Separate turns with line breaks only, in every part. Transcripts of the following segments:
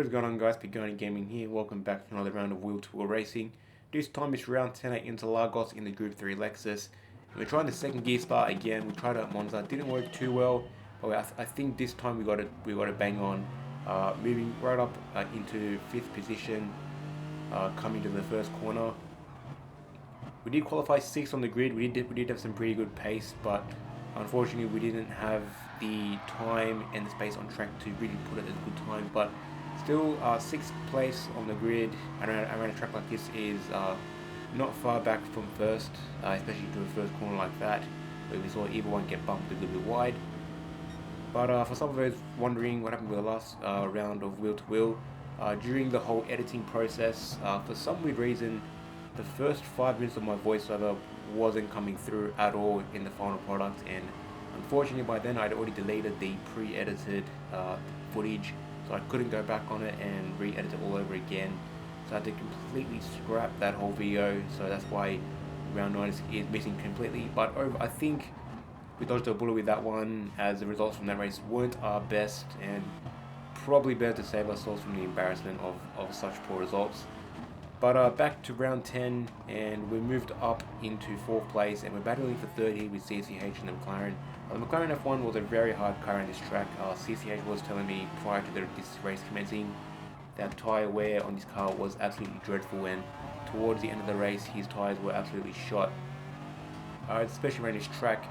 What's going on, guys? Pigoni Gaming here. Welcome back to another round of wheel-to-wheel racing. This time it's round 10 at Interlagos in the Group 3 Lexus. And we're trying the second gear start again. We tried it at Monza, didn't work too well, but I think this time we got it bang on. Moving right up into 5th position, coming to the first corner. We did qualify 6th on the grid. We did have some pretty good pace, but unfortunately we didn't have the time and the space on track to really put it as a good time. But still, 6th place on the grid around a track like this is not far back from first, especially to the first corner like that, where we saw either one get bumped a little bit wide. But for some of those wondering what happened with the last round of wheel-to-wheel, during the whole editing process, for some weird reason, the first 5 minutes of my voiceover wasn't coming through at all in the final product, and unfortunately by then I'd already deleted the pre-edited footage, so I couldn't go back on it and re-edit it all over again. So I had to completely scrap that whole video, so that's why round 9 is missing completely. But I think we dodged a bullet with that one, as the results from that race weren't our best, and probably better to save ourselves from the embarrassment of such poor results. But back to round 10, and we moved up into 4th place, and we're battling for 3rd here with CCH and the McLaren. The McLaren F1 was a very hard car on this track. CCH was telling me prior to this race commencing that tyre wear on this car was absolutely dreadful, and towards the end of the race his tyres were absolutely shot. Especially around this track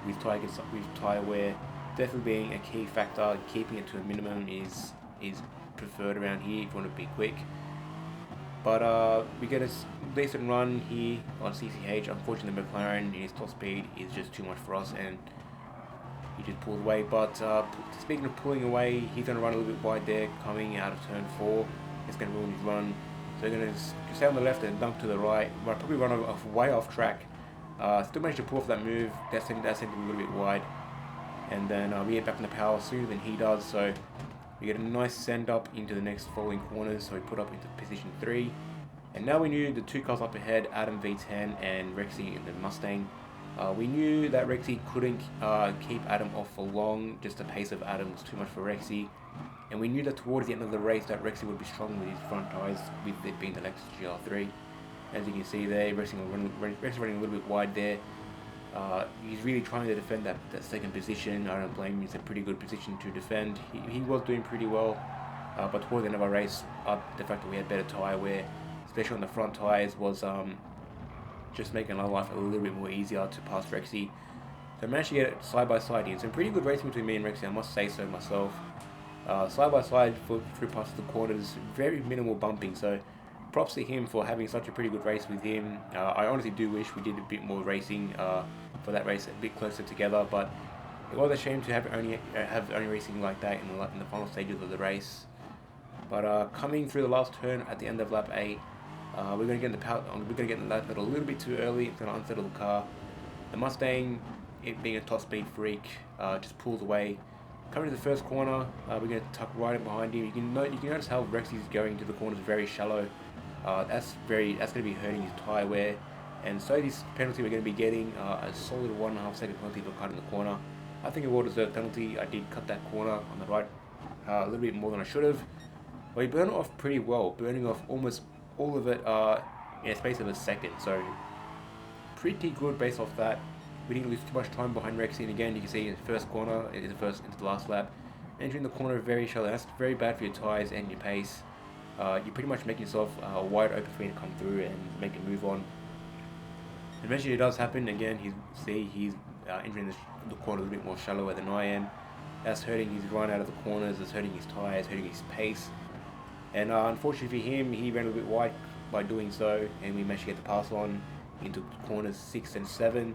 with tyre wear definitely being a key factor. Keeping it to a minimum is preferred around here if you want to be quick. But we get a decent run here on CCH. Unfortunately, McLaren in his top speed is just too much for us, and he just pulls away. But speaking of pulling away, he's going to run a little bit wide there, coming out of turn 4. It's going to ruin his run. So we're going to stay on the left and dump to the right. But probably run way off track. Still managed to pull off that move. That sent him a little bit wide. And then we get back in the power sooner than he does. So we get a nice send up into the next following corners, so we put up into position 3. And now we knew the 2 cars up ahead, Adam V10 and Rexy in the Mustang. We knew that Rexy couldn't keep Adam off for long, just the pace of Adam was too much for Rexy. And we knew that towards the end of the race that Rexy would be strong with his front tyres, with it being the Lexus GR3. As you can see there, Rexy running a little bit wide there. He's really trying to defend that second position. I don't blame him. It's a pretty good position to defend. He was doing pretty well, but towards the end of our race, the fact that we had better tyre wear, especially on the front tyres, was just making our life a little bit more easier to pass Rexy. So I managed to get it side by side here. Some pretty good racing between me and Rexy, I must say so myself. Side by side through past the corners, very minimal bumping. So props to him for having such a pretty good race with him. I honestly do wish we did a bit more racing for that race, a bit closer together, but it was a shame to have only racing like that in the final stages of the race. But coming through the last turn at the end of lap 8, we're going to get in the lap pedal a little bit too early. It's going to unsettle the car. The Mustang, it being a top speed freak, just pulls away. Coming to the first corner, we're going to tuck right in behind him. You can notice how Rexy's going to the corners very shallow. That's going to be hurting his tyre wear, and so this penalty we're going to be getting a solid 1.5 second penalty for cutting the corner. I think a well-deserved penalty. I did cut that corner on the right a little bit more than I should have, but he burned it off pretty well, burning off almost all of it in a space of a second. So pretty good based off that. We didn't lose too much time behind Rexy, and again you can see in the first corner, it is the first into the last lap, entering the corner very shallow. That's very bad for your tyres and your pace. You pretty much make yourself wide open for him to come through and make a move on. Eventually it does happen. Again, he's entering the corner a little bit more shallower than I am. That's hurting his run out of the corners, it's hurting his tyres, hurting his pace. And unfortunately for him, he ran a little bit wide by doing so, and we managed to get the pass on into corners 6 and 7.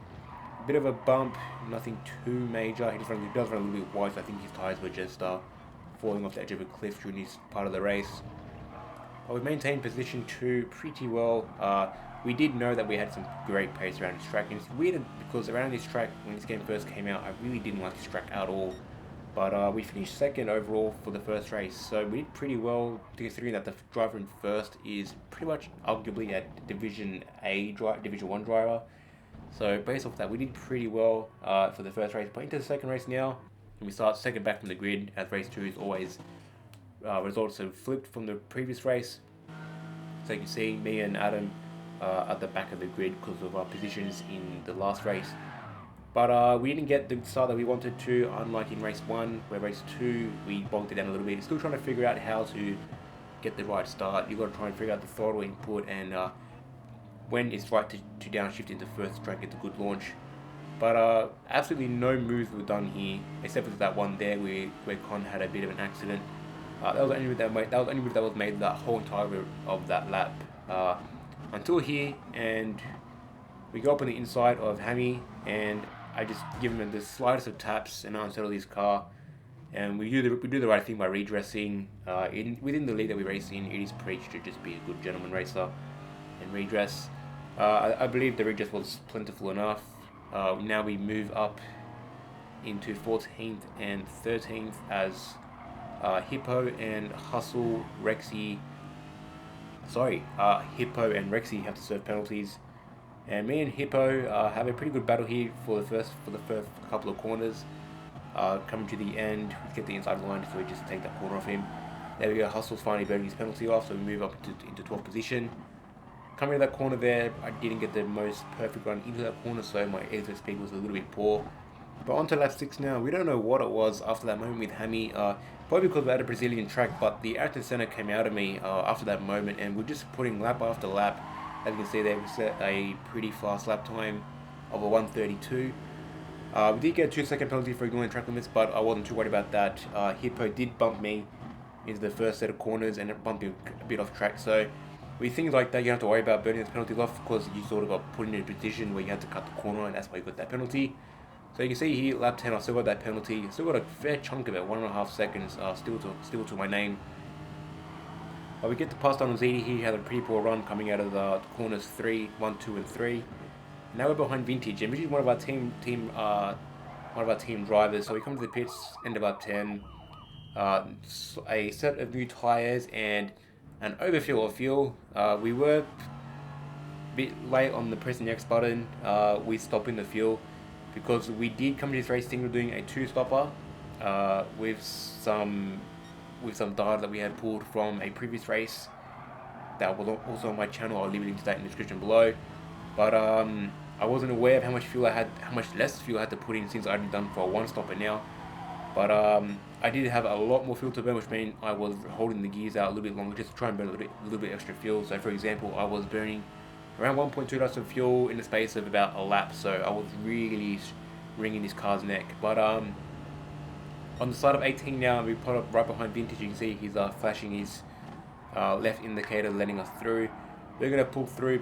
Bit of a bump, nothing too major. He does run a little bit wide, so I think his tyres were just falling off the edge of a cliff during this part of the race. We maintained position 2 pretty well. We did know that we had some great pace around this track, and it's weird because around this track, when this game first came out, I really didn't like this track at all. But we finished 2nd overall for the first race, so we did pretty well considering that the driver in first is pretty much arguably a Division 1 driver. So based off that, we did pretty well for the first race. But into the second race now, and we start second back from the grid, as race 2 is always results have flipped from the previous race. So you can see me and Adam at the back of the grid because of our positions in the last race. But we didn't get the start that we wanted to, unlike in race 1, where race 2 we bogged it down a little bit. Still trying to figure out how to get the right start. You've got to try and figure out the throttle input and when it's right to downshift into first to try and get a good launch. But absolutely no moves were done here, except for that one there where Con had a bit of an accident. That was the only move that was made that whole entire of that lap until here, and we go up on the inside of Hammy, and I just give him the slightest of taps and unsettle his car, and we do the right thing by redressing. Within the league that we race in, it is preached to just be a good gentleman racer and redress. I believe the redress was plentiful enough. Now we move up into 14th and 13th as Hippo and Hippo and Rexy have to serve penalties, and me and Hippo have a pretty good battle here for the first couple of corners. Coming to the end, we get the inside line, so we just take that corner off him. There we go. Hustle's finally burning his penalty off, so we move up into 12th position. Coming to that corner there, I didn't get the most perfect run into that corner, so my exit speed was a little bit poor. But on to lap 6 now. We don't know what it was after that moment with Hammy. Probably because we had a Brazilian track, but the active center came out of me after that moment, and we're just putting lap after lap. As you can see there, we set a pretty fast lap time of a 1:32. We did get a 2-second penalty for ignoring track limits, but I wasn't too worried about that. Hippo did bump me into the first set of corners, and it bumped me a bit off track, so with things like that, you don't have to worry about burning those penalties off, because you sort of got put in a position where you had to cut the corner, and that's why you got that penalty. So you can see here, lap 10, I still got that penalty. Still got a fair chunk of it, 1.5 seconds, still to my name. But we get to pass down on ZD. He had a pretty poor run coming out of the corners 1, 2, and 3. Now we're behind Vintage, and Vintage is one of our team drivers. So we come to the pits, end of lap 10. A set of new tires and an overfill of fuel. We were a bit late on the pressing the X button. We stopped in the fuel because we did come to this race thinking of doing a 2-stopper with some data that we had pulled from a previous race that was also on my channel. I'll leave a link to that in the description below. But I wasn't aware of how much less fuel I had to put in since I'd done for a 1-stopper now. But I did have a lot more fuel to burn, which meant I was holding the gears out a little bit longer just to try and burn a little bit extra fuel. So for example, I was burning around 1.2 liters of fuel in the space of about a lap, so I was really wringing this car's neck. But on the side of 18 now, we put up right behind Vintage. You can see he's flashing his left indicator, letting us through. We're going to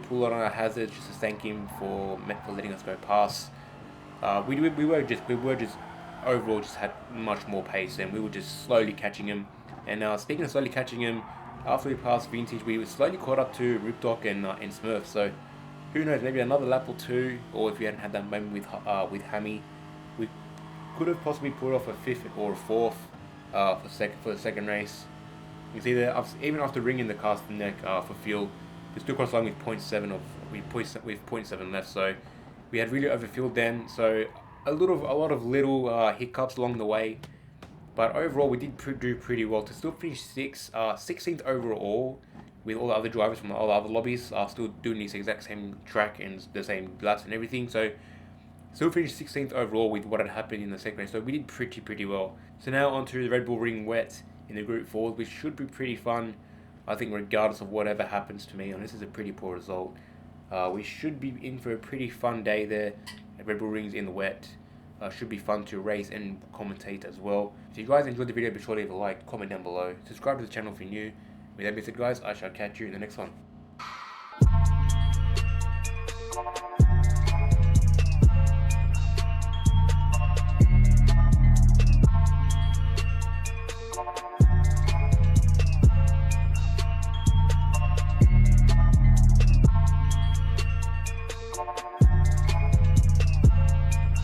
pull on our hazards just to thank him for letting us go past. We were just overall just had much more pace, and we were just slowly catching him. And speaking of slowly catching him, after we passed Vintage, we were slowly caught up to Ripdoc and Smurf. So who knows, maybe another lap or two, or if we hadn't had that moment with Hammy, we could have possibly pulled off a 5th or a 4th for the second race. You can see that even after ringing the car neck for fuel, we still crossed line with 0.7 left. So we had really overfueled then. So a lot of little hiccups along the way, but overall we did do pretty well to still finish 16th overall, with all the other drivers from all the other lobbies still doing this exact same track and the same laps and everything. So still finished 16th overall with what had happened in the second race. So we did pretty well. So now onto the Red Bull Ring Wet in the Group 4, which should be pretty fun, I think, regardless of whatever happens to me. And this is a pretty poor result. We should be in for a pretty fun day there at Red Bull Rings in the wet. Should be fun to race and commentate as well. If you guys enjoyed the video, be sure to leave a like, comment down below, subscribe to the channel if you're new. With that being said, guys, I shall catch you in the next one.